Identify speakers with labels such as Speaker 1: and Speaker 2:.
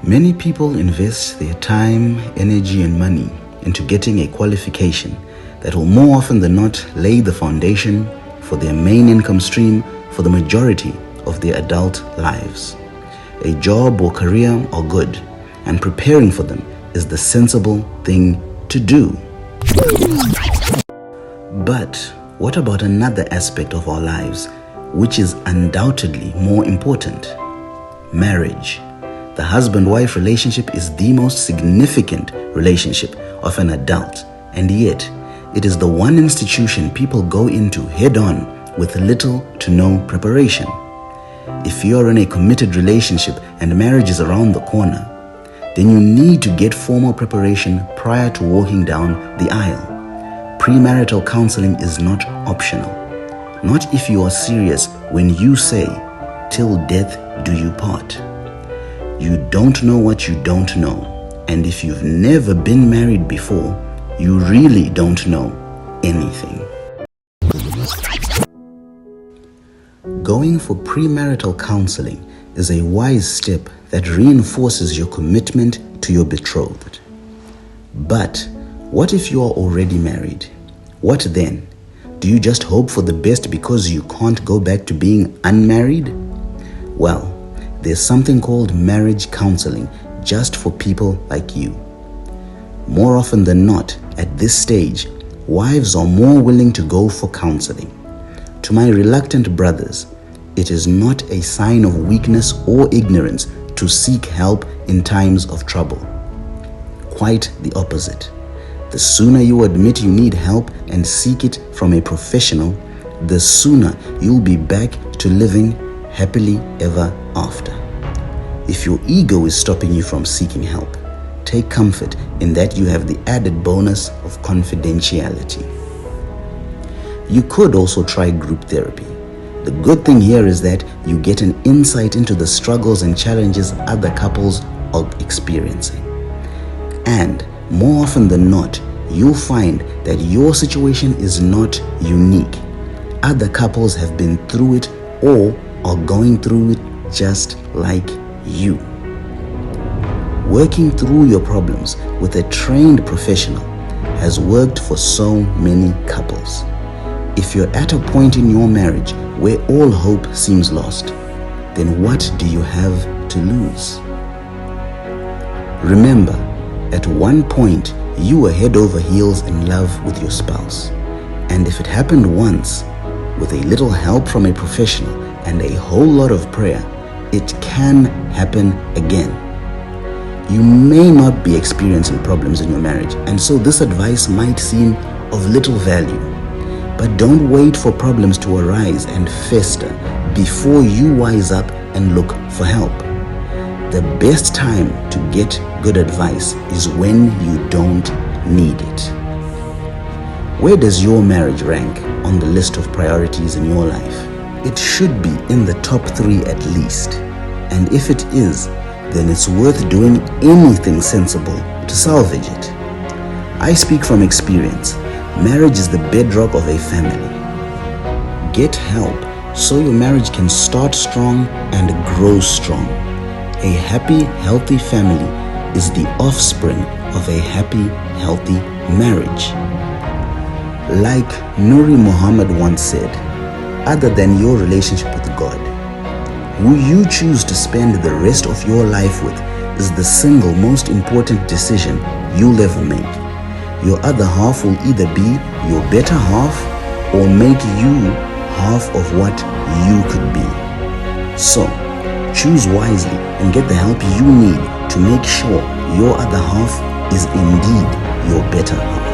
Speaker 1: Many people invest their time, energy, and money into getting a qualification that will more often than not lay the foundation for their main income stream for the majority of their adult lives. A job or career are good, and preparing for them is the sensible thing to do. But what about another aspect of our lives, which is undoubtedly more important? Marriage. The husband-wife relationship is the most significant relationship of an adult, and yet it is the one institution people go into head-on with little to no preparation. If you're in a committed relationship and marriage is around the corner, then you need to get formal preparation prior to walking down the aisle. Premarital counseling is not optional. Not if you are serious when you say, "Till death do you part." You don't know what you don't know, and if you've never been married before, you really don't know anything. Going for premarital counseling is a wise step that reinforces your commitment to your betrothed. But what if you are already married? What then? Do you just hope for the best because you can't go back to being unmarried? Well, there's something called marriage counseling just for people like you. More often than not, at this stage, wives are more willing to go for counseling. To my reluctant brothers, it is not a sign of weakness or ignorance to seek help in times of trouble. Quite the opposite. The sooner you admit you need help and seek it from a professional, the sooner you'll be back to living happily ever after. If your ego is stopping you from seeking help, take comfort in that you have the added bonus of confidentiality. You could also try group therapy. The good thing here is that you get an insight into the struggles and challenges other couples are experiencing. And more often than not, you'll find that your situation is not unique. Other couples have been through it or are going through it just like you. Working through your problems with a trained professional has worked for so many couples. If you're at a point in your marriage where all hope seems lost, then what do you have to lose? Remember, at one point, you were head over heels in love with your spouse. And if it happened once, with a little help from a professional and a whole lot of prayer, it can happen again. You may not be experiencing problems in your marriage, and so this advice might seem of little value. But don't wait for problems to arise and fester before you wise up and look for help. The best time to get good advice is when you don't need it. Where does your marriage rank on the list of priorities in your life? It should be in the top 3 at least. And if it is, then it's worth doing anything sensible to salvage it. I speak from experience. Marriage is the bedrock of a family. Get help so your marriage can start strong and grow strong. A happy, healthy family is the offspring of a happy, healthy marriage. Like Nuri Muhammad once said, other than your relationship with God, who you choose to spend the rest of your life with is the single most important decision you'll ever make. Your other half will either be your better half or make you half of what you could be. So, choose wisely and get the help you need to make sure your other half is indeed your better half.